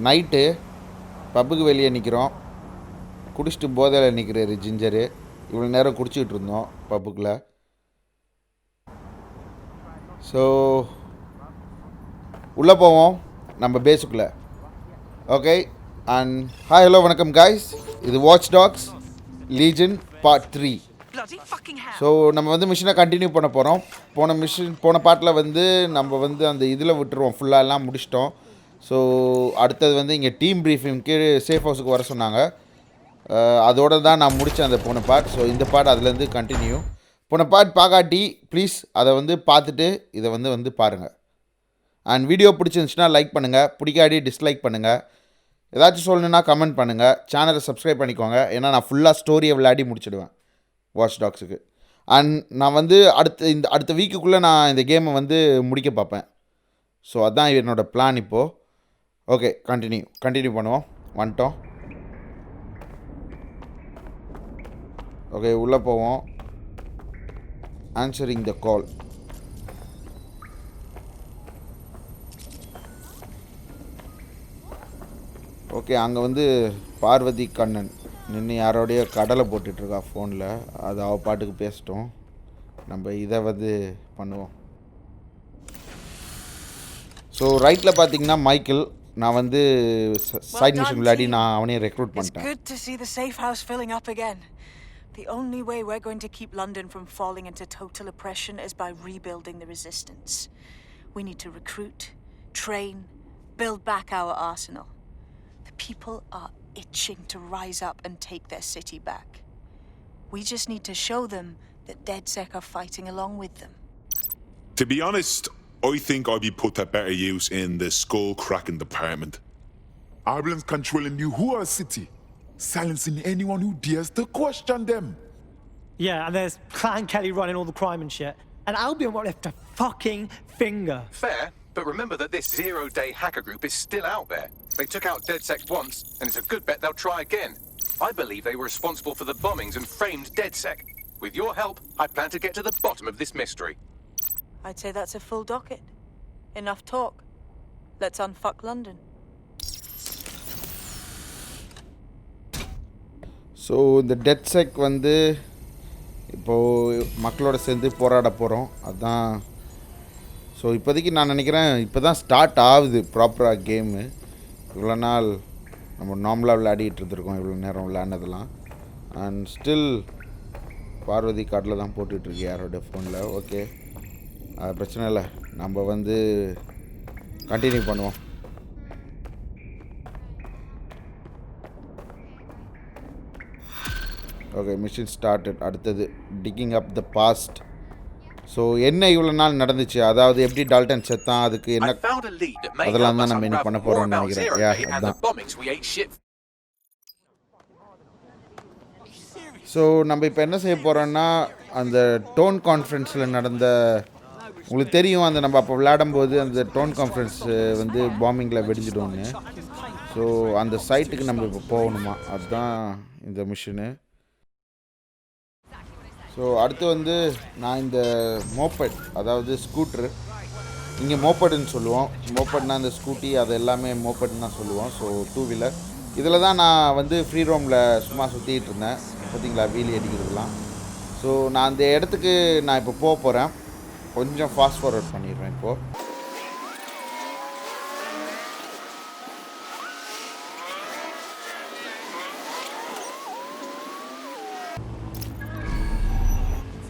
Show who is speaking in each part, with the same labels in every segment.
Speaker 1: Night பப்புக்கு வெளியே நிற்கிறோம். குடிச்சிட்டு போதையில் நிற்கிறாரு ஜிஞ்சரு. இவ்வளோ நேரம் குடிச்சிக்கிட்டு இருந்தோம் பப்புக்குள்ளே. ஸோ உள்ளே போவோம் நம்ம பேஸுக்குள்ளே. ஓகே அண்ட் ஹாய் ஹலோ வணக்கம் காய்ஸ். இது Watch Dogs Legion part 3. So நம்ம வந்து மிஷினை கண்டினியூ பண்ண போகிறோம். போன பார்ட்டில் வந்து நம்ம வந்து அந்த இதில் விட்டுருவோம், ஃபுல்லாக எல்லாம் முடிச்சிட்டோம். ஸோ அடுத்தது வந்து இங்கே டீம் ப்ரீஃபிங்க்கு சேஃப் ஹவுஸுக்கு வர சொன்னாங்க. அதோடு தான் நான் முடித்தேன் அந்த போன பார்ட். ஸோ இந்த பார்ட் அதுலேருந்து கண்டினியூ. போன பார்ட் பார்க்காட்டி ப்ளீஸ் அதை வந்து பார்த்துட்டு இதை வந்து பாருங்கள். அண்ட் வீடியோ பிடிச்சிருந்துச்சுன்னா லைக் பண்ணுங்கள், பிடிக்காடி டிஸ்லைக் பண்ணுங்கள். ஏதாச்சும் சொல்லணுன்னா கமெண்ட் பண்ணுங்கள். சேனலை சப்ஸ்கிரைப் பண்ணிக்கோங்க, ஏன்னா நான் ஃபுல்லாக ஸ்டோரியை விளையாடி முடிச்சிடுவேன் வாட்ச் டாக்ஸுக்கு. அண்ட் நான் வந்து அடுத்த வீக்குக்குள்ளே நான் இந்த கேமை வந்து முடிக்க பார்ப்பேன். ஸோ அதுதான் என்னோடய பிளான் இப்போது. ஓகே கண்டினியூ பண்ணுவோம். வந்துட்டோம். ஓகே உள்ளே போவோம். ஆன்சரிங் த கால். ஓகே அங்கே வந்து பார்வதி கண்ணன் நின்று யாரோடைய கடலை போட்டுட்ருக்கா ஃபோனில். அது அவள் பாட்டுக்கு பேசிட்டோம். நம்ம இதை வந்து பண்ணுவோம். ஸோ ரைட்டில் பார்த்தீங்கன்னா மைக்கேல். நான் வந்து சைட் மிஷன் விளையாடி நான் அவனையும் ரெக்ரூட் பண்ணிட்டேன்.
Speaker 2: The only way we're going to keep London from falling into total oppression is by rebuilding the resistance. We need to recruit, train, build back our arsenal. The people are itching to rise up and take their city back. We just need to show them that DedSec are fighting along with them.
Speaker 3: To be honest, I think I'd be put to better use in the skull-cracking department.
Speaker 4: Ireland's controlling New Hua City, silencing anyone who dares to question them.
Speaker 5: Yeah, and there's Clan Kelly running all the crime and shit. And Albion won't lift a fucking finger.
Speaker 6: Fair, but remember that this zero-day hacker group is still out there. They took out DedSec once, and it's a good bet they'll try again. I believe they were responsible for the bombings and framed DedSec. With your help, I plan to get to the bottom of this mystery.
Speaker 2: I'd say that's a full docket. Enough talk. Let's unfuck London.
Speaker 1: So இந்த டெட்செக் வந்து இப்போது மக்களோட சேர்ந்து போராட போகிறோம். அதுதான். So இப்போதைக்கு நான் நினைக்கிறேன் இப்போ தான் ஸ்டார்ட் ஆகுது ப்ராப்பராக கேமு. இவ்வளோ நாள் நம்ம நார்மலாக விளையாடிட்டு இருந்திருக்கோம், இவ்வளோ நேரம் விளையாடினதெல்லாம். அண்ட் ஸ்டில் பார்வதி கார்டில் தான் போட்டுட்ருக்கு யாரோட ஃபோனில். ஓகே அது பிரச்சனை இல்லை, நம்ம வந்து கண்டினியூ பண்ணுவோம். Okay machine started. அடுத்தது ticking up the past. So என்ன இவ்வளோ நாள் நடந்துச்சு, அதாவது எப்படி டால்டன் செத்தான், அதுக்கு என்ன, அதெல்லாம் தான் நம்ம என்ன பண்ண போகிறோம்னு நினைக்கிறேன். அதுதான். ஸோ நம்ம இப்போ என்ன செய்ய போகிறோன்னா, அந்த டோன் கான்ஃபரன்ஸில் நடந்த, உங்களுக்கு தெரியும் அந்த நம்ம அப்போ விளையாடும்போது அந்த டோன் கான்ஃபரன்ஸ் வந்து பாம்பிங்கில் வெடிஞ்சிடும்னு. ஸோ அந்த சைட்டுக்கு நம்ம இப்போ போகணுமா, அதுதான் இந்த மிஷினு. ஸோ அடுத்து வந்து நான் இந்த மோப்பட், அதாவது ஸ்கூட்ரு, இங்கே மோப்பட்னு சொல்லுவோம். மோப்பட்னா இந்த ஸ்கூட்டி அது எல்லாமே மோப்பட்னு தான் சொல்லுவோம். ஸோ 2 வீலர் இதில் தான் நான் வந்து ஃப்ரீ ரோமில் சும்மா சுற்றிக்கிட்டு இருந்தேன். பார்த்தீங்களா வீலி அடிக்கிறதுலாம். ஸோ நான் அந்த இடத்துக்கு நான் இப்போ போக போகிறேன். கொஞ்சம் ஃபாஸ்ட் ஃபார்வர்ட் பண்ணிடுறேன் இப்போது.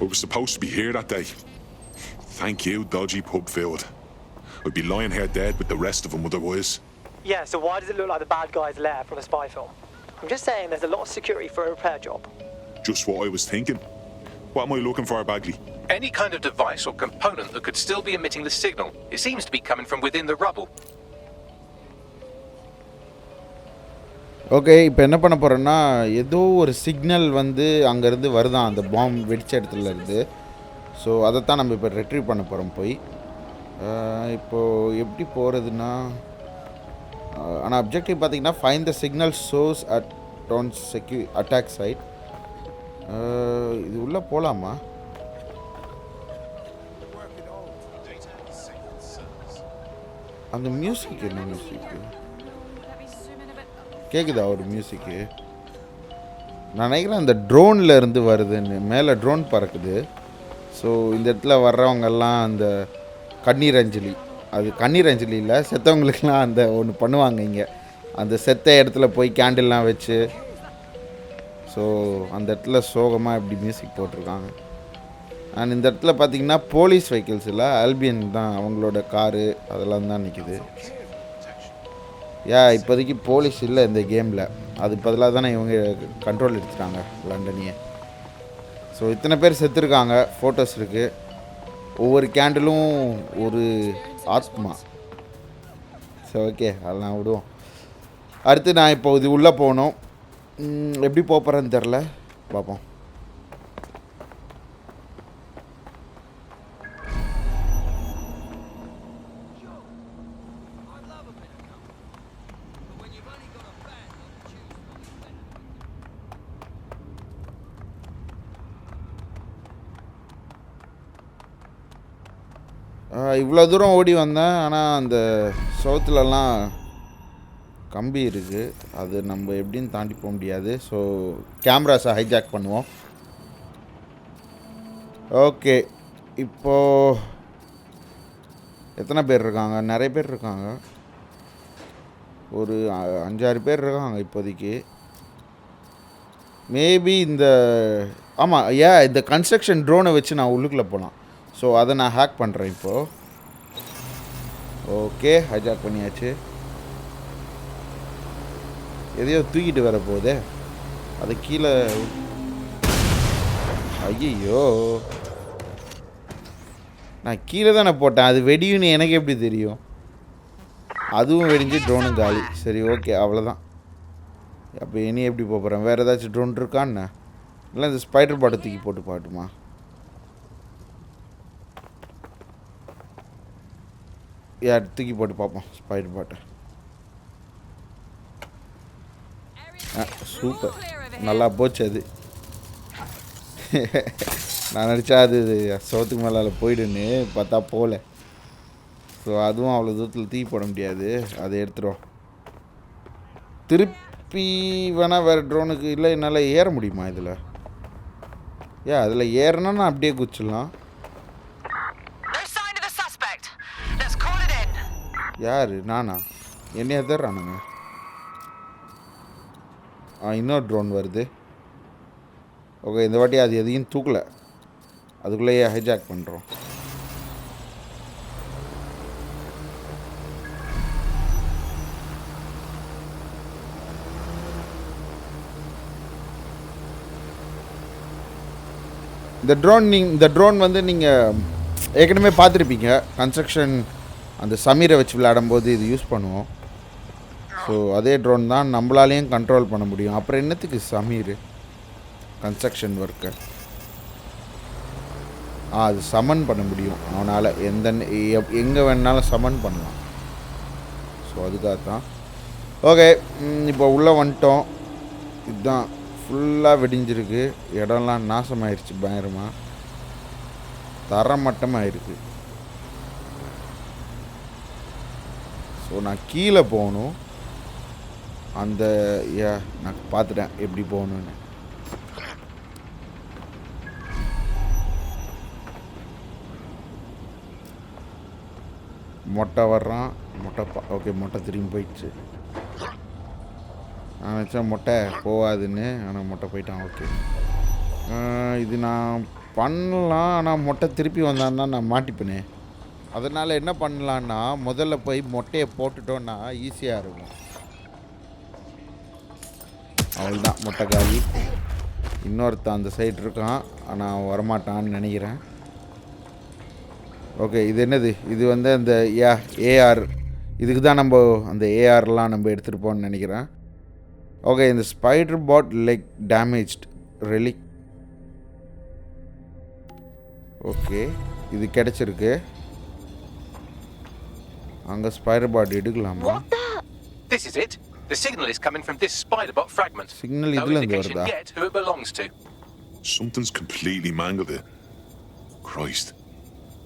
Speaker 3: I was supposed to be here that day. Thank you, dodgy pub filled. I'd be lying here dead with the rest of them otherwise.
Speaker 5: Yeah, so why does it look like the bad guy's lair from a spy film? I'm just saying there's a lot of security for a repair job.
Speaker 3: Just what I was thinking. What am I looking for, Bagley?
Speaker 6: Any kind of device or component that could still be emitting the signal. It seems to be coming from within the rubble.
Speaker 1: Okay இப்போ என்ன பண்ண போகிறேன்னா, ஏதோ ஒரு signal வந்து அங்கேருந்து வருதான் அந்த பாம் வெடிச்ச இடத்துல இருந்து. ஸோ அதைத்தான் நம்ம இப்போ ரெட்ரீவ் பண்ண போகிறோம் போய். இப்போது எப்படி போகிறதுனா, ஆனால் அப்ஜெக்டிவ் பார்த்தீங்கன்னா find the signal source at drone attack site. இது உள்ளே போகலாமா? அந்த மியூசிக் என்ன மியூசிக்கு? கேட்குதா ஒரு மியூசிக்கு? நான் நினைக்கிறேன் அந்த ட்ரோனில் இருந்து வருதுன்னு. மேலே ட்ரோன் பறக்குது. ஸோ இந்த இடத்துல வர்றவங்கெல்லாம் அந்த கண்ணீர் அஞ்சலி, அது கண்ணீர் அஞ்சலி இல்லை, செத்தவங்களுக்கெல்லாம் அந்த ஒன்று பண்ணுவாங்க இங்கே. அந்த செத்த இடத்துல போய் கேண்டில்லாம் வச்சு, ஸோ அந்த இடத்துல சோகமாக இப்படி மியூசிக் போட்டிருக்காங்க. அண்ட் இந்த இடத்துல பார்த்தீங்கன்னா போலீஸ் வெஹிக்கிள்ஸ் இல்லை, ஆல்பியன் தான் அவங்களோட காரு அதெல்லாம் தான் நிற்கிது. இப்போதைக்கு போலீஸ் இல்லை இந்த கேமில், அது பதிலாக தானே இவங்க கண்ட்ரோல் எடுத்துட்டாங்க லண்டனையே. ஸோ இத்தனை பேர் செத்துருக்காங்க, ஃபோட்டோஸ் இருக்குது. ஒவ்வொரு கேண்டிலும் ஒரு ஆத்மா. ஸோ ஓகே, அதெல்லாம் விடுவோம். அடுத்து நான் இப்போ இது உள்ளே போகணும். எப்படி போகிறேன்னு தெரில, பார்ப்போம். இவ்வளோ தூரம் ஓடி வந்தேன், ஆனால் அந்த சவுத்துலலாம் கம்பி இருக்குது, அது நம்ம எப்படின்னு தாண்டி போக முடியாது. ஸோ கேமராஸை ஹைஜாக் பண்ணுவோம். ஓகே, இப்போது எத்தனை பேர் இருக்காங்க? நிறைய பேர் இருக்காங்க, ஒரு 5-6 பேர் இருக்காங்க இப்போதைக்கு. மேபி இந்த ஆமாம் இந்த கன்ஸ்ட்ரக்ஷன் ட்ரோனை வச்சு நான் உள்ளுக்குள்ளே போகலாம். ஸோ அதை நான் ஹேக் பண்ணுறேன் இப்போது. ஓகே, ஹைஜாக் பண்ணியாச்சு. எதையோ தூக்கிட்டு வர போதே, அது கீழே. ஐயோ, நான் கீழே தானே போட்டேன், அது வெடியுன்னு எனக்கு எப்படி தெரியும்? அதுவும் வெடிஞ்சு ட்ரோனும் காலி. சரி ஓகே, அவ்வளோதான். அப்போ இனி எப்படி போகிறேன்? வேறு ஏதாச்சும் ட்ரோன் இருக்கான்னு? இல்லை இந்த ஸ்பைடர் பாட்டை தூக்கி போட்டு பாட்டுமா? தூக்கி போட்டு பார்ப்போம் ஸ்பைடர் பாட்டை. சூப்பர், நல்லா போச்சு அது. நான் நினச்சா அது சோத்துக்கு மேலே போயிடுன்னு பார்த்தா போகல. ஸோ அதுவும் அவ்வளோ தூரத்தில் தூக்கி போட முடியாது, அதை எடுத்துரும். திருப்பி வேணால் வேறு ட்ரோனுக்கு. இல்லை, என்னால் ஏற முடியுமா இதில்? அதில் ஏறினா நான் அப்படியே குச்சிடலாம். யார்? நானா? என்னைய தர்றானுங்க. இன்னொரு ட்ரோன் வருது. ஓகே, இந்த வாட்டி அது எதையும் தூக்கலை, அதுக்குள்ளேயே ஹைஜாக் பண்ணுறோம். இந்த ட்ரோன் வந்து நீங்கள் ஏற்கனவே பார்த்துருப்பீங்க. கன்ஸ்ட்ரக்ஷன் அந்த சமீரை வச்சு விளையாடும்போது இது யூஸ் பண்ணுவோம். ஸோ அதே ட்ரோன் தான், நம்மளாலேயும் கண்ட்ரோல் பண்ண முடியும். அப்புறம் என்னத்துக்கு சமீர்? கன்ஸ்ட்ரக்ஷன் ஒர்க்கை அது சமன் பண்ண முடியும் அவனால், எங்கே வேணாலும் சமன் பண்ணலாம். ஸோ அதுக்காக தான். ஓகே, இப்போ உள்ளே வந்துட்டோம். இதுதான் ஃபுல்லாக வெடிஞ்சிருக்கு, இடம்லாம் நாசமாயிருச்சு, பயங்கரமாக தரமட்டமாக இருக்குது. ஸோ நான் கீழே போகணும். அந்த நான் பார்த்துட்டேன் எப்படி போகணுன்னு. மொட்டை வர்றான், ஓகே, மொட்டை திரும்பி போயிடுச்சு. நான் நினச்சேன் மொட்டை போகாதுன்னு, ஆனால் மொட்டை போயிட்டான். ஓகே, இது நான் பண்ணலாம், ஆனால் மொட்டை திருப்பி வந்தான்னா நான் மாட்டிப்பேனே. அதனால் என்ன பண்ணலான்னா, முதல்ல போய் மொட்டையை போட்டுட்டோன்னா ஈஸியாக இருக்கும். அவ்வளோதான், மொட்டை காலி. இன்னொருத்தன் அந்த சைடு இருக்கான், ஆனால் அவன் வரமாட்டான்னு நினைக்கிறேன். ஓகே, இது என்னது? இது வந்து அந்த ஏஆர், இதுக்கு தான் நம்ம அந்த ஏஆர்லாம் நம்ம எடுத்துகிட்டு போகணுன்னு நினைக்கிறேன். ஓகே, இந்த ஸ்பைடர் பாட் லெக் டேமேஜ்ட் ரெலிக். ஓகே, இது கிடச்சிருக்கு. அங்கே ஸ்பைடர் பாட் எடுக்கலாமா?
Speaker 6: This is it. The signal is coming from this spider-bot fragment.
Speaker 1: Signal
Speaker 6: No
Speaker 1: idla
Speaker 6: indication
Speaker 1: varda.
Speaker 6: yet who it belongs to.
Speaker 3: Something's completely mangled it. Christ.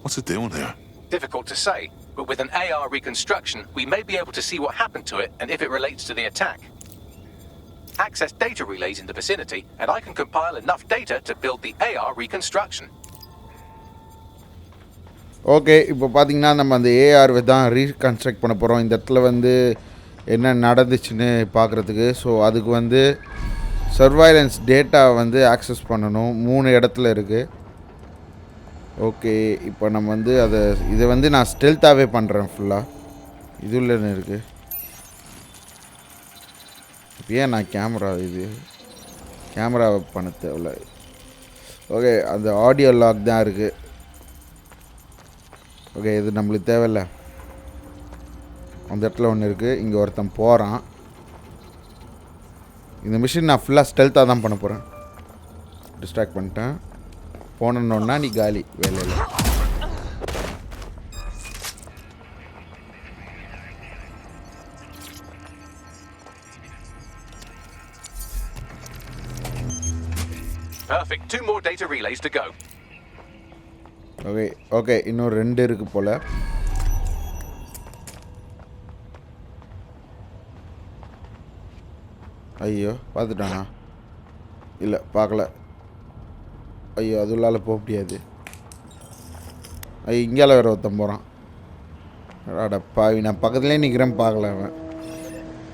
Speaker 3: What's it doing here?
Speaker 6: Difficult to say, but with an AR reconstruction, we may be able to see what happened to it and if it relates to the attack. access data relays in the vicinity, and I can compile enough data to build the AR reconstruction.
Speaker 1: Okay, இப்போ பார்த்தீங்கன்னா நம்ம அந்த AR தான் reconstruct பண்ண போகிறோம். இந்த இடத்துல வந்து என்ன நடந்துச்சுன்னு பார்க்குறதுக்கு. ஸோ அதுக்கு வந்து சர்வைலன்ஸ் டேட்டா வந்து ஆக்சஸ் பண்ணணும். 3 இடத்துல இருக்குது. ஓகே, இப்போ நம்ம வந்து இதை வந்து நான் ஸ்டெல்த்தாகவே பண்ணுறேன் ஃபுல்லாக. இதுலன்னு இருக்குது. இப்போ ஏன் நான் கேமராவை பண்ண தேவையில்ல. ஓகே, அந்த ஆடியோ லாக் தான் இருக்குது. ஓகே, இது நம்மளுக்கு தேவையில்ல. அந்த இடத்துல ஒன்று இருக்குது. இங்கே ஒருத்தன் போகிறான். இந்த மிஷின் நான் ஃபுல்லாக ஸ்டெல்த்தாக தான் பண்ண போகிறேன். டிஸ்ட்ராக்ட் பண்ணிட்டேன். போனோன்னா நீ காலி வேலையில்.
Speaker 6: Perfect. 2 more data relays to go.
Speaker 1: Okay, இன்னும் 2 இருக்குது போல். ஐயோ, பார்த்துட்டானா? இல்லை, பார்க்கல. ஐயோ, அது உள்ளால போக முடியாது. ஐயோ, இங்கேயால வேறு ஒருத்தன் போகிறான். பாவி, நான் பக்கத்துலேயே நிற்கிறேன், பார்க்கல அவன்.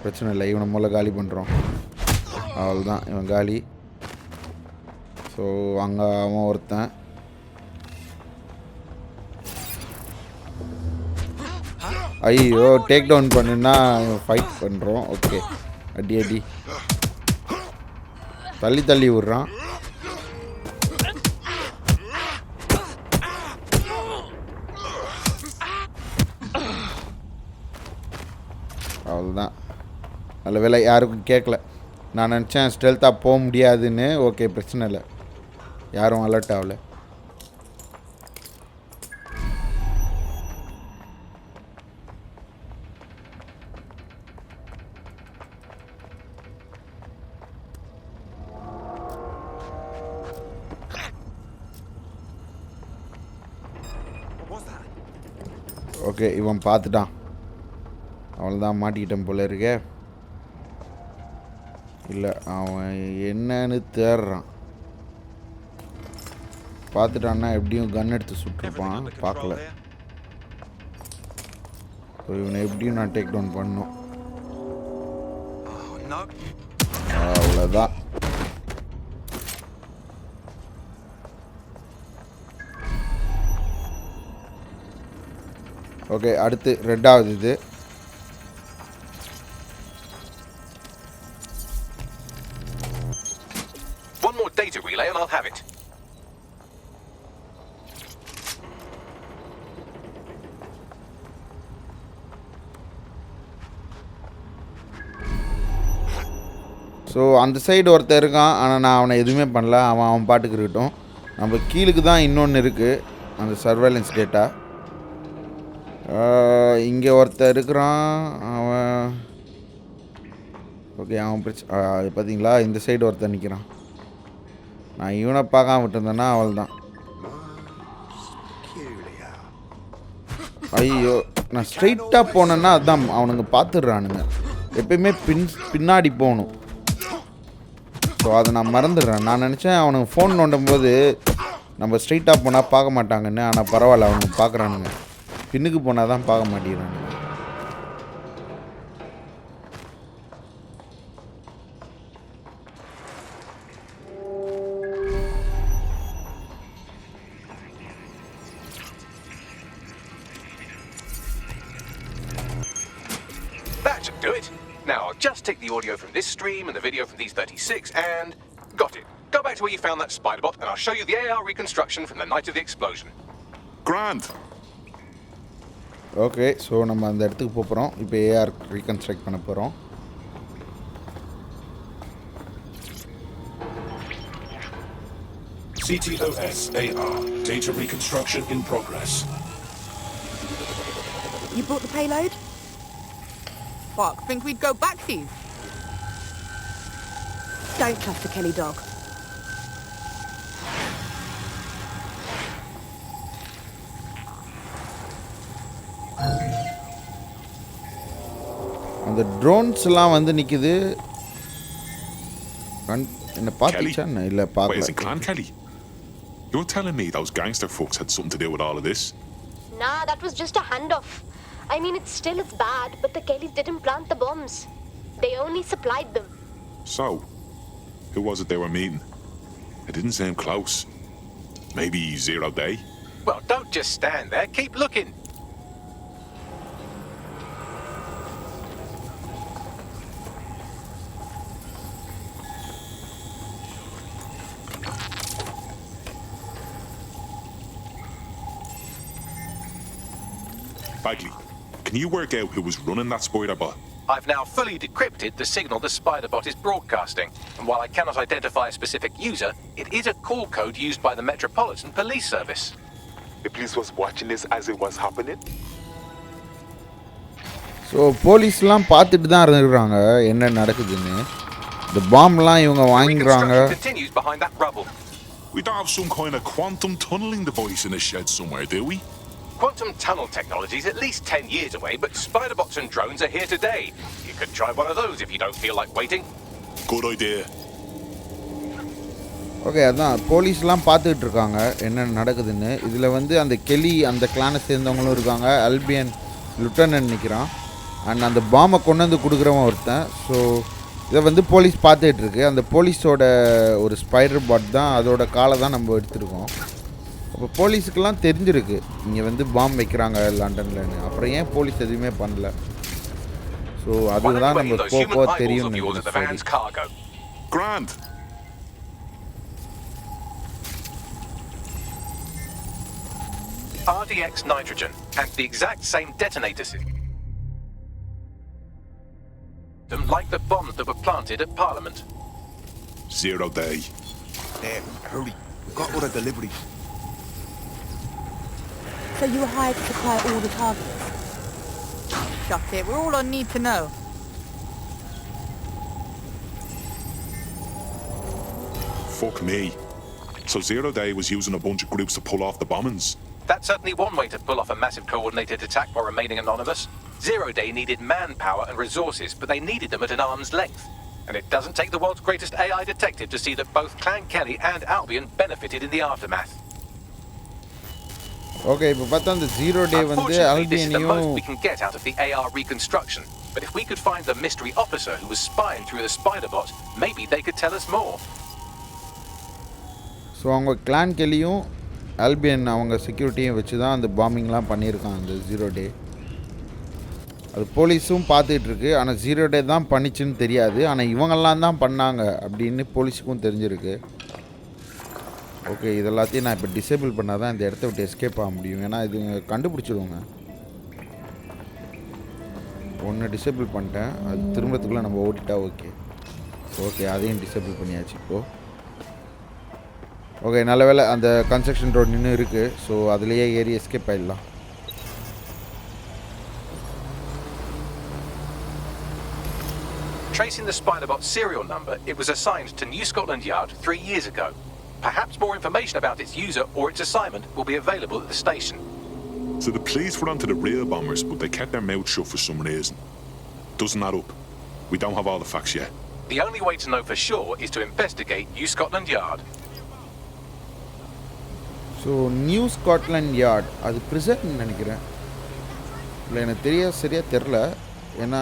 Speaker 1: பிரச்சனை இல்லை, இவனை முதல்ல காலி பண்ணுறோம். அவ்வளோதான், இவன் காலி. ஸோ அங்கே அவன் ஒருத்தன். ஐயோ, டேக் டவுன் பண்ணுன்னா ஃபைட் பண்ணுறோம். ஓகே, அடி தள்ளி விட்றான். அவ்வளோதான். நல்ல வேலை, யாருக்கும் கேட்கல. நான் நினச்சேன் ஸ்டெல்த்தாக போக முடியாதுன்னு. ஓகே, பிரச்சனை இல்லை, யாரும் அலர்ட் ஆகலை. ஓகே, இவன் பார்த்துட்டான். அவ்வளோதான், மாட்டிக்கிட்டேன் போல இருக்கே. இல்லை, அவன் என்னன்னு தேடுறான். பார்த்துட்டான்னா எப்படியும் கன் எடுத்து சுட்டுருப்பான். பார்க்கல. இவனை எப்படியும் நான் டேக் டவுன் பண்ணணும். அவ்வளோதான். ஓகே, அடுத்து 2வது இது.
Speaker 6: One more data relay and I'll have it.
Speaker 1: So அந்த சைடு ஒருத்தர் இருக்கான். ஆனால் நான் அவனை எதுவுமே பண்ணல. அவன் பாட்டுக்கு இருக்கட்டும். நம்ம கீழுக்கு தான் இன்னொன்று இருக்குது, அந்த சர்வைலன்ஸ் டேட்டா. இங்கே ஒருத்தர் இருக்கிறான். அவன் ஓகே, அவன் பார்த்தீங்களா, இந்த சைடு ஒருத்தர் நிற்கிறான். நான் இவனை பார்க்காம விட்டுருந்தேன்னா அவள் தான். ஐயோ, நான் ஸ்ட்ரைட்டாக போனேன்னா அதுதான் அவனுங்க பார்த்துடுறானுங்க. எப்பயுமே பின்னாடி போகணும். ஸோ அதை நான் மறந்துடுறேன். நான் நினச்சேன் அவனுங்க ஃபோன் நோண்டும் போது நம்ம ஸ்ட்ரைட்டாக போனால் பார்க்க மாட்டாங்கன்னு. ஆனால் பரவாயில்ல, அவனுங்க பார்க்குறானுங்க. பின்னுக்கு போனால் தான் பார்க்க மாட்டேங்கிறானுங்க.
Speaker 6: That should do it. Now I'll just take the audio from this stream and the video from these 36 and... Got it. Go back to where you found that spider bot and I'll show you the AR reconstruction from the night of the explosion.
Speaker 3: Grand.
Speaker 1: Okay, so நம்ம அந்த இடத்துக்கு போகிறோம். இப்போ AR reconstruct பண்ண போகிறோம்.
Speaker 7: CTOS AR. Data reconstruction in progress.
Speaker 8: You brought the payload? Fuck, think we'd go back to you? Don't trust the Kelly dog.
Speaker 1: அந்த ட்ரோன்ஸ்லாம் வந்து நிற்குது. என்ன பார்த்துச்சா இல்லை
Speaker 3: Wait, is
Speaker 1: பார்க்கல.
Speaker 3: it Clan Kelly? You're telling me those gangster folks had something to do with all of this?
Speaker 9: Nah, that was just a handoff. I mean, it's bad, but the Kellys didn't plant the bombs. They only supplied them.
Speaker 3: So, who was it they were meeting? It didn't seem close. Maybe Zero Day?
Speaker 6: Well, don't just stand there. Keep looking.
Speaker 3: Bagley, can you work out who was running that spider bot?
Speaker 6: I've now fully decrypted the signal the Spider-Bot is broadcasting, and while I cannot identify a specific user, it is a call code used by the Metropolitan Police Service.
Speaker 4: The police was watching this as it was happening.
Speaker 1: So போலீஸ்லாம் பார்த்துட்டு தான் இருக்கிறாங்க என்ன நடக்குதுன்னு. இந்த பாம்லாம் இவங்க வாங்கிக்கிறாங்க.
Speaker 6: Reconstruction continues behind that rubble.
Speaker 3: We don't have some kind of quantum tunneling device in a shed somewhere, do we?
Speaker 6: Quantum tunnel technology is at least 10 years away, but Spider-Bots and drones are here today. You could try one of those if you don't feel like waiting.
Speaker 3: Good idea.
Speaker 1: Okay, அதான் போலீஸ்லாம் பார்த்துக்கிட்டு இருக்காங்க என்ன நடக்குதுன்னு. இதில் வந்து அந்த Kelly அந்த கிளானை சேர்ந்தவங்களும் இருக்காங்க. அல்பியன் லிeutenant நிற்கிறான். அண்ட் அந்த பாம்பை கொண்டு வந்து கொடுக்குறவன் ஒருத்தன். ஸோ இதை வந்து போலீஸ் பார்த்துக்கிட்டு இருக்கு. அந்த போலீஸோட ஒரு ஸ்பைடர் பாட் தான், அதோட காலை தான் நம்ம எடுத்துருக்கோம். அப்போ போலீஸுக்கெல்லாம் தெரிஞ்சிருக்கு இங்கே வந்து பாம்பு வைக்கிறாங்க லண்டன்லன்னு. அப்புறம் ஏன் போலீஸ் எதுவுமே பண்ணல? ஸோ அதுதான் நம்ம போக தெரியும்.
Speaker 3: Grand.
Speaker 6: RDX nitrogen and the exact same detonator system like the bombs that were planted at Parliament.
Speaker 3: Zero Day.
Speaker 10: Hurry. We've got all the deliveries.
Speaker 8: So you were hired to supply all the targets? Shut it. We're all on need to know.
Speaker 3: Fuck me. So Zero Day was using a bunch of groups to pull off the bombings?
Speaker 6: That's certainly one way to pull off a massive coordinated attack while remaining anonymous. Zero Day needed manpower and resources, but they needed them at an arm's length. And it doesn't take the world's greatest AI detective to see that both Clan Kelly and Albion benefited in the aftermath.
Speaker 1: Okay, இப்போ பார்த்தா அந்த zero டே வந்து
Speaker 6: Unfortunately, this is the
Speaker 1: அல்பியனையும்
Speaker 6: most we can get out of the AR reconstruction. But if we could find the mystery officer who was spying through the Spider-Bot, maybe they could tell us more.
Speaker 1: So அவங்க clan கெலியும் Albion அவங்க செக்யூரிட்டியும் வச்சு தான் அந்த பாம்பிங்லாம் பண்ணியிருக்காங்க அந்த zero டே. அது போலீஸும் பார்த்துட்டு இருக்கு. ஆனால் ஜீரோ டே தான் பண்ணிச்சுன்னு தெரியாது. ஆனால் இவங்கெல்லாம் தான் பண்ணாங்க அப்படின்னு போலீஸுக்கும் தெரிஞ்சிருக்கு. ஓகே, இதெல்லாத்தையும் நான் இப்போ டிசேபிள் பண்ணால் தான் இந்த இடத்த விட்டு எஸ்கேப் ஆக முடியும். ஏன்னா இது கண்டுபிடிச்சிடுவோங்க. ஒன்று டிசேபிள் பண்ணிட்டேன், அது திரும்பத்துக்குள்ளே நம்ம ஓட்டிட்டா ஓகே. ஓகே, அதையும் டிசேபிள் பண்ணியாச்சு இப்போது. ஓகே, நல்ல வேலை அந்த கன்ஸ்ட்ரக்ஷன் ரோட் நின்று இருக்குது. ஸோ அதுலேயே ஏறி எஸ்கேப் ஆகிடலாம்.
Speaker 6: Tracing the Spider-Bot serial number, it was assigned to New Scotland Yard 3 years ago. Perhaps more information about its user or its assignment will be available at the station.
Speaker 3: So the police were onto the real bombers, but they kept their mouth shut for some reason. Doesn't add up. We don't have all the facts yet.
Speaker 6: The only way to know for sure is to investigate New Scotland Yard.
Speaker 1: So new Scotland yard அது prison நினைக்கிறேன். இல்லை எனக்கு சரியாக தெரில. ஏன்னா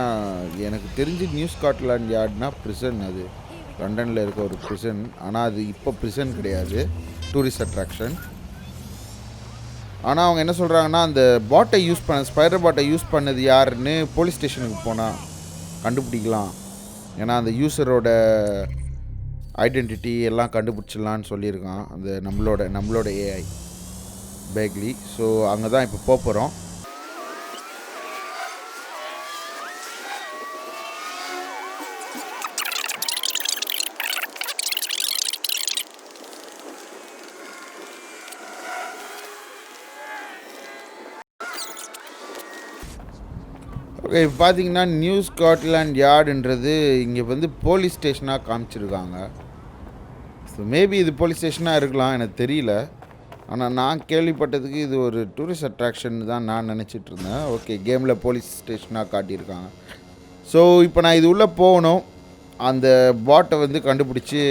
Speaker 1: எனக்கு தெரிஞ்சு new Scotland யார்ட்னா prison, அது லண்டனில் இருக்க ஒரு ப்ரிசன். ஆனால் அது இப்போ ப்ரிசன் கிடையாது, டூரிஸ்ட் அட்ராக்ஷன். ஆனால் அவங்க என்ன சொல்கிறாங்கன்னா அந்த பாட்டை யூஸ் பண்ண ஸ்பைடர் பாட்டை யூஸ் பண்ணது யாருன்னு போலீஸ் ஸ்டேஷனுக்கு போனால் கண்டுபிடிக்கலாம். ஏன்னா அந்த யூஸரோட ஐடென்டிட்டி எல்லாம் கண்டுபிடிச்சிடலான்னு சொல்லியிருக்கான் அந்த நம்மளோட ஏஐ பேக்லி. ஸோ அங்கே தான் இப்போ போகிறோம். ஓகே, இப்போ பார்த்தீங்கன்னா நியூ ஸ்காட்லாண்ட் யார்டுன்றது இங்கே வந்து போலீஸ் ஸ்டேஷனாக காமிச்சிருக்காங்க. ஸோ மேபி இது போலீஸ் ஸ்டேஷனாக இருக்கலாம், எனக்கு தெரியல. ஆனால் நான் கேள்விப்பட்டதுக்கு இது ஒரு டூரிஸ்ட் அட்ராக்ஷன் தான் நான் நினச்சிட்டு இருந்தேன். ஓகே, கேமில் போலீஸ் ஸ்டேஷனாக காட்டியிருக்காங்க. ஸோ இப்போ நான் இது உள்ளே போகணும். அந்த பாட்டை வந்து கண்டுபிடிச்சி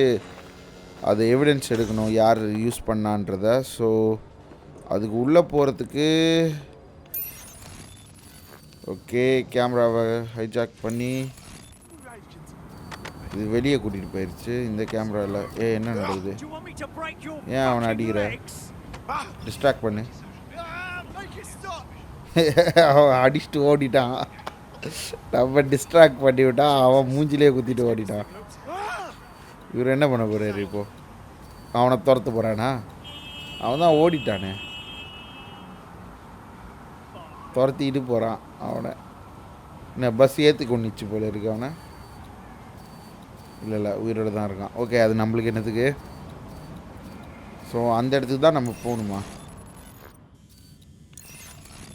Speaker 1: அது எவிடன்ஸ் எடுக்கணும் யார் யூஸ் பண்ணான்றத. ஸோ அதுக்கு உள்ளே போகிறதுக்கு ஓகே கேமராவை ஹைஜாக் பண்ணி இது வெளியே கூட்டிகிட்டு போயிடுச்சு. இந்த கேமராவில் என்ன நடக்குது? ஏன் அவனை அடிக்கிற? டிஸ்ட்ராக்ட் பண்ணு. அவன் அடிச்சுட்டு ஓடிட்டான். நம்ம டிஸ்ட்ராக்ட் பண்ணி விட்டான். அவன் மூஞ்சிலே குத்திட்டு ஓடிட்டான். இவர் என்ன பண்ண போகிறாரு இப்போது? அவனை துரத்த போகிறானா? அவன் தான் ஓடிட்டானே. துரத்திக்கிட்டு போகிறான் அவனை. என்ன பஸ் ஏற்றி கொண்டுச்சு போல இருக்கு அவனை. இல்லை உயிரோடு தான் இருக்கான். ஓகே அது நம்மளுக்கு என்னத்துக்கு? ஸோ அந்த இடத்துக்கு தான் நம்ம போகணுமா?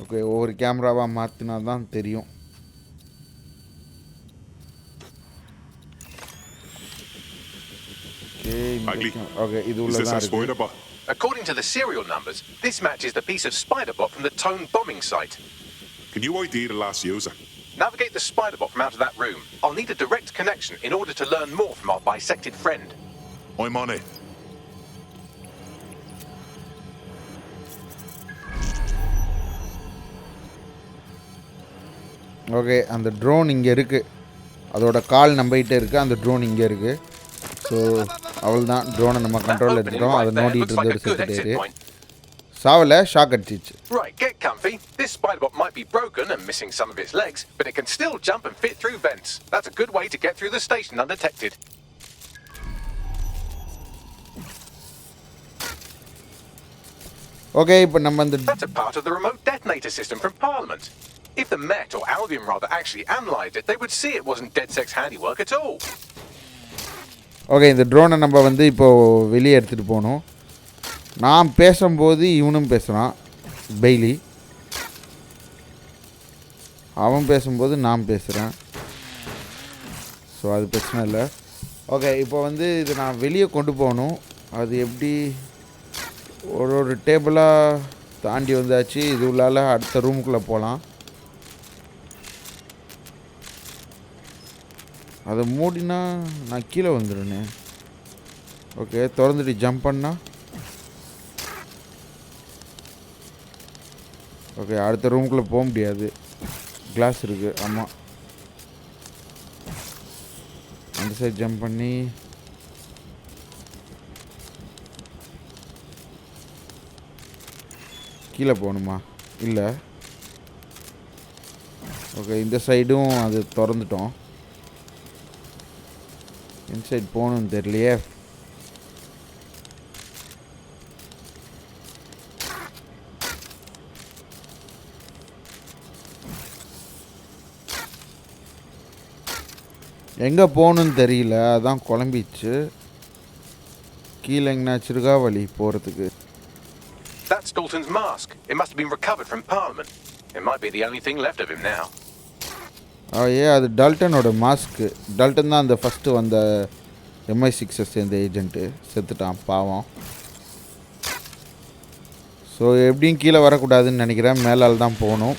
Speaker 1: ஓகே ஒவ்வொரு கேமராவாக மாற்றினா தான் தெரியும். ஓகே இது உள்ள தான் இருக்கு.
Speaker 6: According to the serial numbers, this matches the piece of Spiderbot from the Tone bombing site.
Speaker 3: Can you ID the last user?
Speaker 6: Navigate the Spiderbot from out of that room. I'll need a direct connection in order to learn more from our bisected friend.
Speaker 3: I'm on it.
Speaker 1: Okay அந்த drone இங்கே இருக்குது. அதோட கால் நம்பிக்கிட்டே இருக்குது. அந்த drone இங்கே இருக்குது. So அவள் தான் ட்ரோனை நம்ம கண்ட்ரோலில் எடுத்துட்டோம். அதை நோண்டிகிட்டு இருந்தது செத்துட்டாரு. சாவல shock அடிச்சிச்சு.
Speaker 6: Right, get comfy. This Spiderbot might be broken and missing some of its legs, but it can still jump and fit through vents. That's a good way to get through the station undetected.
Speaker 1: Okay, இப்போ நம்ம அந்த
Speaker 6: That's a part of the remote detonator system from Parliament. If the Met, or Albion rather, actually analysed it, they would see it wasn't DedSec's handiwork at all.
Speaker 1: Okay இந்த ட்ரோனை நம்ம வந்து இப்போது வெளியே எடுத்துகிட்டு போகணும். நான் பேசும்போது இவனும் பேசுகிறான் பெய்லி. அவன் பேசும்போது நான் பேசுகிறேன். ஸோ அது பிரச்சனை இல்லை. ஓகே இப்போ வந்து இது நான் வெளியே கொண்டு போகணும். அது எப்படி? ஒரு டேபிளாக தாண்டி வந்தாச்சு. இது உள்ளால அடுத்த ரூமுக்குள்ளே போகலாம். அதை மூடினா நான் கீழே வந்துடுனே. ஓகே திறந்துட்டு ஜம்ப் பண்ணா. ஓகே அடுத்த ரூமுக்குள்ளே போக முடியாது. கிளாஸ் இருக்குது. ஆமாம் அந்த சைடு ஜம்ப் பண்ணி கீழே போகணுமா? இல்லை. ஓகே இந்த சைடும் அது திறந்துட்டோம். இன்சைட் போகணுன்னு தெரியலையே. எங்கே போகணுன்னு தெரியல. அதான் குழம்பிச்சு. கீழே எங்கேனாச்சும் இருக்கா வழி போகிறதுக்கு?
Speaker 6: That's Dalton's mask. It must have been recovered from Parliament. It might be the only thing left of him now.
Speaker 1: அது டால்டனோட மாஸ்க்கு. டால்டன் தான் அந்த ஃபஸ்ட்டு வந்த MI6 சேர்ந்த ஏஜென்ட்டு. செத்துட்டான் பாவம். ஸோ எப்படியும் கீழே வரக்கூடாதுன்னு நினைக்கிறேன். மேலால் தான் போகணும்.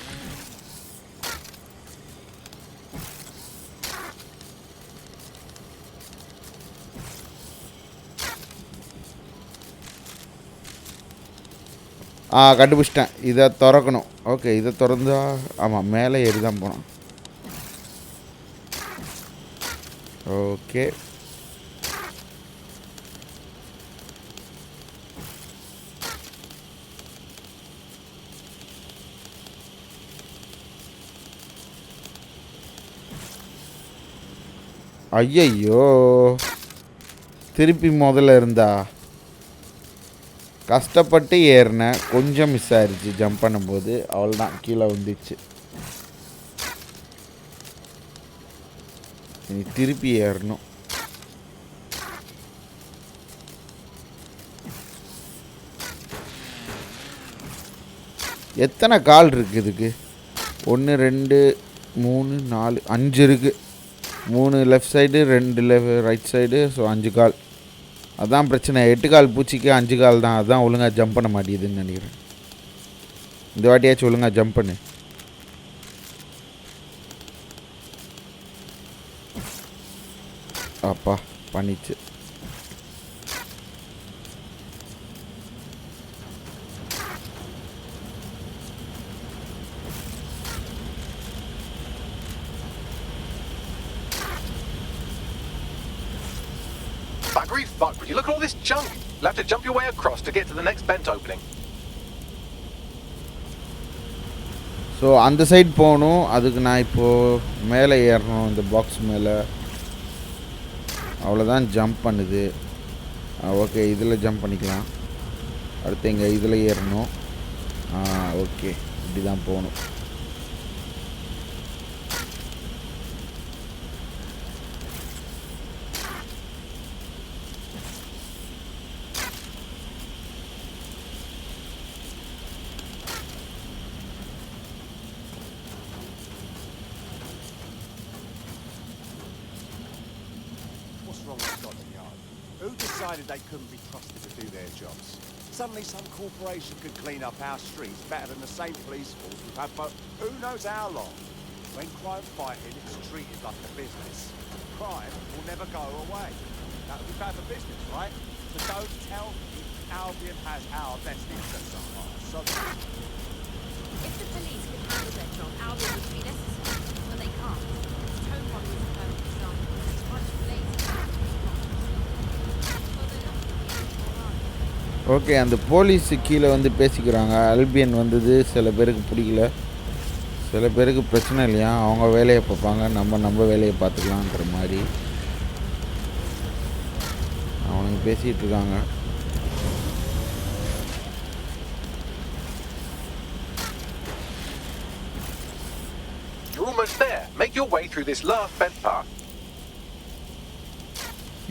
Speaker 1: கண்டுபிடிச்சிட்டேன். இதை திறக்கணும். ஓகே இதை திறந்தா ஆமாம் மேலே ஏறி தான் போனோம். ஓகே ஐயையோ திருப்பி முதல்ல இருந்தா. கஷ்டப்பட்டு ஏறினேன். கொஞ்சம் மிஸ் ஆயிடுச்சு ஜம்ப் பண்ணும்போது. அவள் தான் கீழே வந்துச்சு. நீ திருப்பி ஏறணும். எத்தனை கால் இருக்குது இதுக்கு? 1 2 3 4 5 இருக்குது. 3 left side 2 right side. So 5 கால். அதான் பிரச்சனை. 8 கால் பூச்சிக்கு 5 கால் தான். அதுதான் ஒழுங்காக ஜம்ப் பண்ண மாட்டேங்குதுன்னு நினைக்கிறேன். இந்த வாட்டியாச்சும் ஒழுங்காக ஜம்ப் பண்ணு. அப்பா பண்ணிச்சு.
Speaker 6: Buggery fuck, would you look at all this junk? You'll have to jump your way across to get to the next vent opening.
Speaker 1: So அந்த சைடு போகணும். அதுக்கு நான் இப்போது மேலே ஏறணும், இந்த பாக்ஸ் மேலே. அவ்வளோதான், ஜம்ப் பண்ணுது. ஓகே, இதில் ஜம்ப் பண்ணிக்கலாம். அடுத்து இங்கே இதில் ஏறணும். ஓகே, இப்படி தான் போகணும்.
Speaker 10: What's wrong with Scotland Yard? Who decided they couldn't be trusted to do their jobs? Suddenly some corporation could clean up our streets better than the same police force we've had for who knows how long. When crime's fighting, it's treated like a business. Crime will never go away. That would be bad for business, right? So don't tell me Albion has our best interests at heart. So
Speaker 11: If the police could handle their job, Albion would be necessary, but they can't. Tone Body is a perfect example. It's a bunch of lazy
Speaker 1: okay, அந்த police கீழே வந்து பேசிக்கிறாங்க. Albion வந்தது சில பேருக்கு பிடிக்கல, சில பேருக்கு பிரச்சனை இல்லையா, அவங்க வேலையை பார்ப்பாங்க, நம்ம வேலையை பார்த்துக்கலான்ற மாதிரி அவனுங்க பேசிகிட்டு இருக்காங்க.
Speaker 6: You're almost there. Make your way through this last vent path.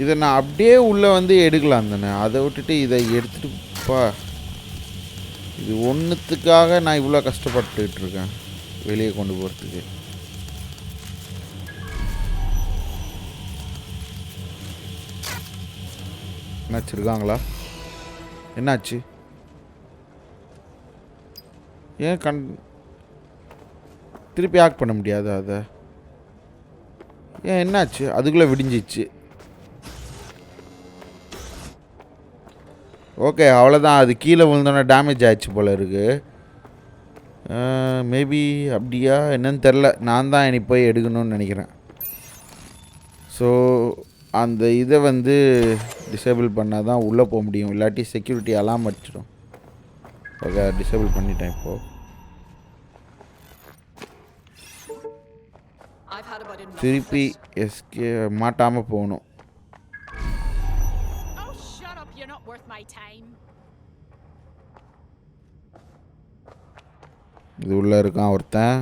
Speaker 1: இதை நான் அப்படியே உள்ளே வந்து எடுக்கலாம் தானே, அதை விட்டுட்டு இதை எடுத்துகிட்டுப்பா. இது ஒன்றுத்துக்காக நான் இவ்வளோ கஷ்டப்பட்டுக்கிட்டு இருக்கேன் வெளியே கொண்டு போகிறதுக்கு. என்னாச்சு, இருக்காங்களா? என்னாச்சு? ஏன் திருப்பி ஆக்ட் பண்ண முடியாது அதை? ஏன் என்னாச்சு? அதுக்குள்ளே விடிஞ்சிச்சு. ஓகே, அவ்வளோதான். அது கீழே விழுந்தோன்னே டேமேஜ் ஆகிடுச்சு போல் இருக்குது. மேபி அப்படியா என்னன்னு தெரில. நான் தான் இனி போய் எடுக்கணும்னு நினைக்கிறேன். ஸோ அந்த இதை வந்து டிசேபிள் பண்ணால் தான் உள்ளே போக முடியும், இல்லாட்டி செக்யூரிட்டி அலாம் அடிச்சிடும். ஓகே, டிசேபிள் பண்ணிட்டேன். இப்போது திருப்பி எஸ்கே மாட்டாமல் போகணும். இது உள்ளே இருக்கான் ஒருத்தன்,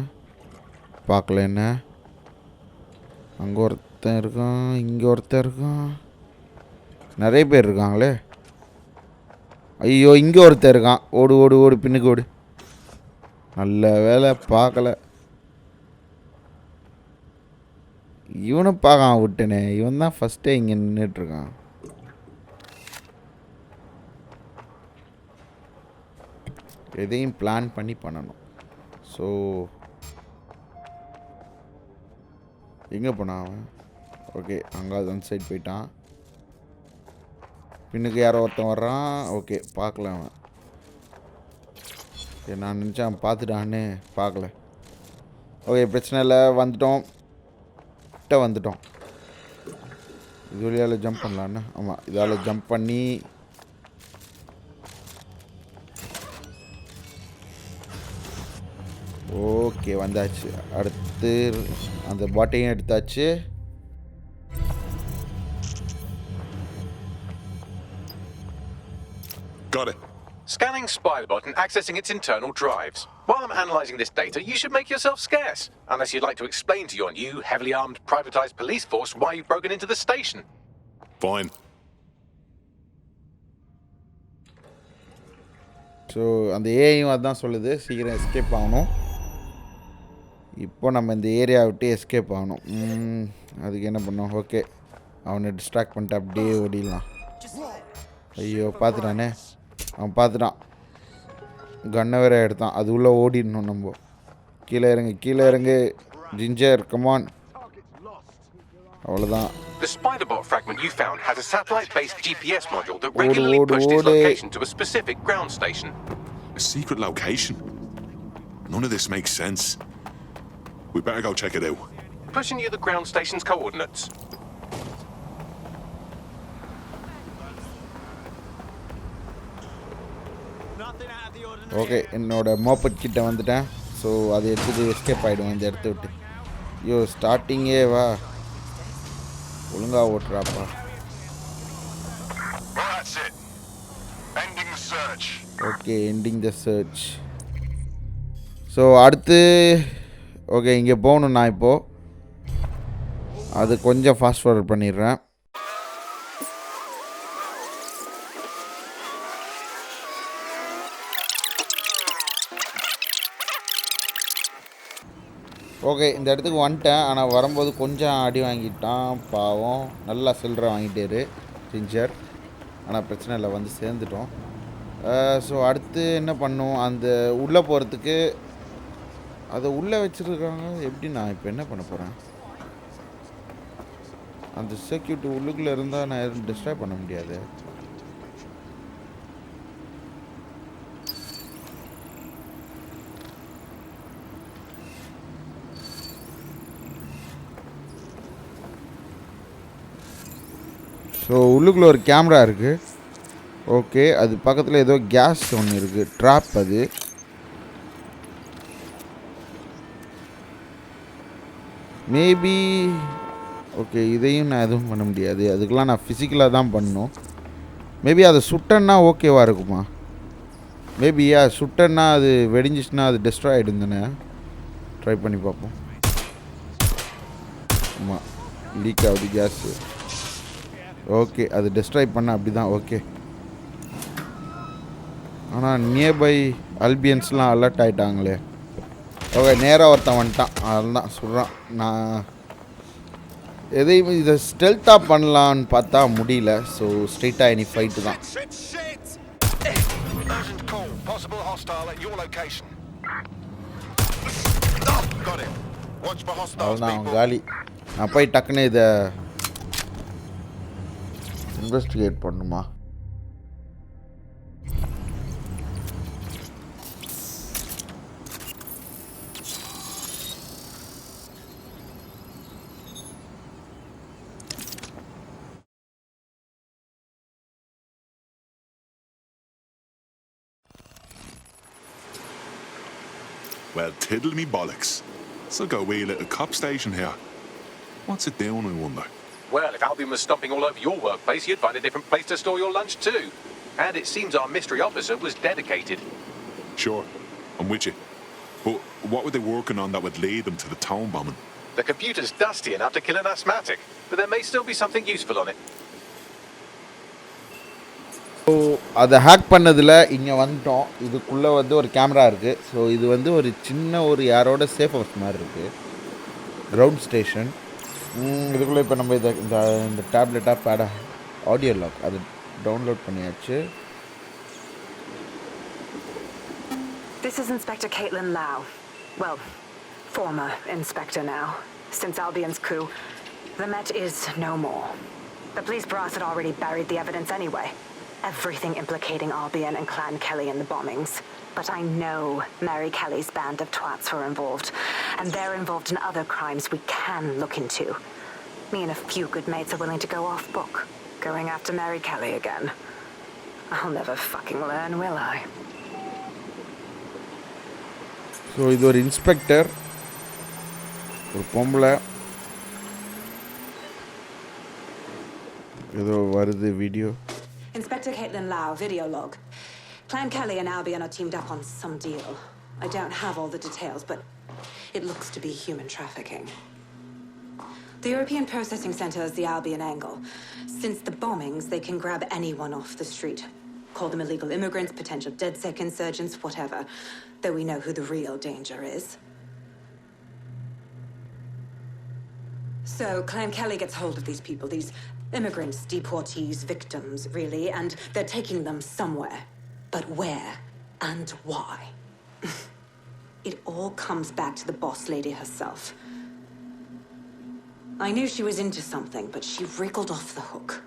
Speaker 1: பார்க்கல என்ன. அங்கே ஒருத்தன் இருக்கான், இங்கே ஒருத்தன் இருக்கான், நிறைய பேர் இருக்காங்களே. ஐயோ, இங்கே ஒருத்தன் இருக்கான். ஓடு ஓடு ஓடு, பின்னுக்கு ஓடு. நல்ல வேலை பார்க்கல. இவனை பார்க்காம விட்டனே. இவன் தான் ஃபஸ்ட்டே இங்கே நின்றுட்டுருக்கான். எதையும் பிளான் பண்ணி பண்ணணும். ஸோ எங்கே போனான் அவன்? ஓகே, அங்கே அந்த சைட் போயிட்டான். பின்னுக்கு யாரோ ஒருத்தன் வர்றான். ஓகே, பார்க்கல அவன். நான் நினச்சேன் அவன் பார்த்துட்டான்னு, பார்க்கல. ஓகே, பிரச்சனை இல்லை. வந்துட்டோம். இது வழியால் ஜம்ப் பண்ணலான்னு. ஆமாம், இதால் ஜம்ப் பண்ணி ஓகே வந்தாச்சு. அடுத்து அந்த பாட்டையும் எடுத்தாச்சு.
Speaker 3: Got it.
Speaker 6: Scanning Spybot and accessing its internal drives. While I'm analysing this data, you should make yourself scarce. Unless you'd like to explain to your new, heavily armed, privatised police force why you've broken into the station.
Speaker 3: Fine.
Speaker 1: So அந்த ஏஐயும் அதான் சொல்லுது, சீக்கிரம் escape ஆகணும். இப்போ நம்ம இந்த area விட்டு escape ஆகணும். அதுக்கு என்ன பண்ணோம்? ஓகே, அவனை டிஸ்ட்ராக்ட் பண்ணிட்டு அப்படியே ஓடிடலாம். ஐயோ, பார்த்துட்டானே. அவன் பார்த்துட்டான், கன்னை வேற எடுத்தான். அது உள்ளே ஓடிடணும் நம்ம. கீழே இறங்கு, கீழே இறங்கு ஜிஞ்சர், கமான். அவ்வளோதான்.
Speaker 6: The spider-bot fragment you found has a satellite-based GPS module that regularly pushed its location to a specific ground station.
Speaker 3: A secret location? None of this makes sense. We better go check it out.
Speaker 6: Pushing you the ground station's coordinates.
Speaker 1: Okay என்னோட மோப்பட் கிட்ட வந்துட்டேன். So அதை எடுத்துட்டு escape ஆகிடுவோம் இந்த இடத்த விட்டு. ஐயோ ஸ்டார்டிங்கே வா, ஒழுங்காக ஓட்டுறாப்பா. Okay ending the search. So அடுத்து ஓகே இங்கே போகணும். நான் இப்போது அது கொஞ்சம் ஃபாஸ்ட் ஃபார்வர்ட் பண்ணிடுறேன். ஓகே இந்த இடத்துக்கு வந்துட்டேன். ஆனால் வரும்போது கொஞ்சம் அடி வாங்கிட்டான் பாவம். நல்லா சில்லறை வாங்கிட்டாரு ஜிஞ்சர். ஆனால் பிரச்சனை இல்லை, வந்து சேர்ந்துட்டோம். ஸோ அடுத்து என்ன பண்ணும், அந்த உள்ளே போகிறதுக்கு அதை உள்ளே வச்சுருக்காங்க. எப்படி நான் இப்போ என்ன பண்ண போகிறேன்? அந்த செக்யூரிட்டி உள்ளுக்குள்ளே இருந்தால் நான் எதுவும் டிஸ்ட்ராய் பண்ண முடியாது. ஸோ உள்ளுக்குள்ளே ஒரு கேமரா இருக்குது. ஓகே அது பக்கத்தில் ஏதோ கேஸ் ஒன்று இருக்குது, ட்ராப். அது மேபி ஓகே இதையும் நான் எதுவும் பண்ண முடியாது. அதுக்கெலாம் நான் ஃபிசிக்கலாக தான் பண்ணணும். மேபி அதை சுட்டன்னா ஓகேவாக இருக்குமா? மேபி சுட்டன்னா அது வெடிஞ்சிச்சுன்னா அது டெஸ்ட்ராய் ஆகிடும் தானே. ட்ரை பண்ணி பார்ப்போம். ஆமாம் லீக் ஆகுது கேஸு. ஓகே அது டெஸ்ட்ராய் பண்ண அப்படி தான். ஓகே ஆனால் நியர்பை அல்பியன்ஸ்லாம் அலர்ட் ஆகிட்டாங்களே. ஓகே நேராக ஒருத்தன் வந்துட்டான், அதுதான் சொல்கிறான். நான் எதையும் இதை ஸ்டெல்த்தாக பண்ணலான்னு பார்த்தா முடியல. ஸோ ஸ்ட்ரெயிட்டாக இனி ஃபைட்டு தான். அதுதான் அவன் காலி. நான் போய் டக்குன்னு இதை இன்வெஸ்டிகேட் பண்ணுமா?
Speaker 3: Well, tiddle me bollocks. So got a wee little cop station here. What's it doing, I wonder?
Speaker 6: Well, if Albion was stomping all over your workplace, you'd find a different place to store your lunch too. And it seems our mystery officer was dedicated.
Speaker 3: Sure, I'm with you. But what were they working on that would lead them to the town bombing?
Speaker 6: The computer's dusty enough to kill an asthmatic, but there may still be something useful on it.
Speaker 1: So அதை hack பண்ணதில் இங்கே வந்துட்டோம். இதுக்குள்ளே வந்து ஒரு camera இருக்குது. So இது வந்து ஒரு சின்ன ஒரு யாரோட சேஃப் ஹவுஸ் மாதிரி இருக்குது, கிரவுண்ட் ஸ்டேஷன். இதுக்குள்ளே இப்போ நம்ம இந்த டேப்லெட்டாக பேடா ஆடியோ லாக் அது டவுன்லோட் பண்ணியாச்சு.
Speaker 12: This is Inspector Caitlin Lau. Well, former inspector now. Since Albion's coup, the Met is no more. The police brass had already buried the evidence anyway. Everything implicating Albion and Clan Kelly in the bombings. But I know Mary Kelly's band of twats were involved, and they're involved in other crimes we can look into. Me and a few good mates are willing to go off book, going after Mary Kelly again. I'll never fucking learn, will I?
Speaker 1: So இது ஒரு inspector, ஒரு பொம்பளை. ஏதோ வருது video.
Speaker 12: Inspector Caitlin Lau, video log. Clan Kelly and Albion are teamed up on some deal. I don't have all the details, but it looks to be human trafficking. The European Processing Center is the Albion angle. Since the bombings, they can grab anyone off the street. Call them illegal immigrants, potential DedSec insurgents, whatever. Though we know who the real danger is. So, Clan Kelly gets hold of these people, these immigrants, deportees, victims, really, and they're taking them somewhere. But where and why? It all comes back to the boss lady herself. I knew she was into something, but she wriggled off the hook.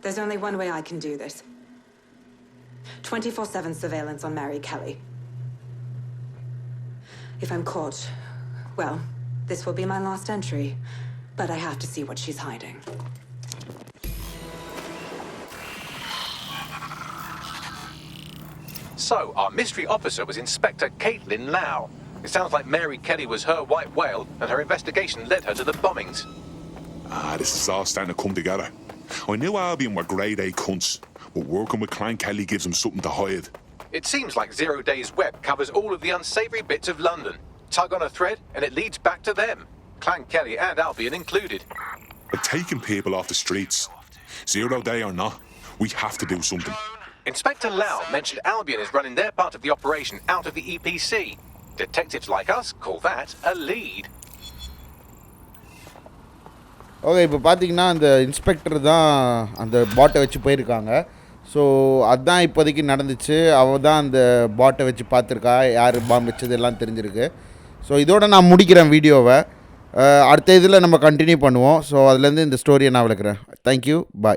Speaker 12: There's only one way I can do this. 24/7 surveillance on Mary Kelly. If I'm caught, well, this will be my last entry. But I have to see what she's hiding.
Speaker 6: So, our mystery officer was Inspector Caitlin Lau. It sounds like Mary Kelly was her white whale, and her investigation led her to the bombings.
Speaker 3: This is all starting to come together. I knew Albion were grade A cunts, but working with Clan Kelly gives them something to hide.
Speaker 6: It seems like Zero Days Web covers all of the unsavory bits of London. Tug on a thread, and it leads back to them. Clan Kelly and Albion included.
Speaker 3: But taking people off the streets, Zero Day or not, we have to do something.
Speaker 6: Inspector Lau mentioned Albion is running their part of the operation out of the EPC. Detectives like us call that a lead.
Speaker 1: Okay, இப்போ பார்த்தீங்கன்னா அந்த inspector தான் அந்த பாட்டை வச்சு போயிருக்காங்க. So அதுதான் இப்போதைக்கு நடந்துச்சு. அவள் தான் அந்த பாட்டை வச்சு பார்த்துருக்கா, யார் பாம்பு வச்சது எல்லாம் தெரிஞ்சிருக்கு. ஸோ இதோட நான் முடிக்கிறேன் வீடியோவை. அடுத்த இதில் நம்ம கண்டினியூ பண்ணுவோம். ஸோ அதுலேருந்து இந்த ஸ்டோரியை நான் விளக்குறேன். தேங்க்யூ, பாய்.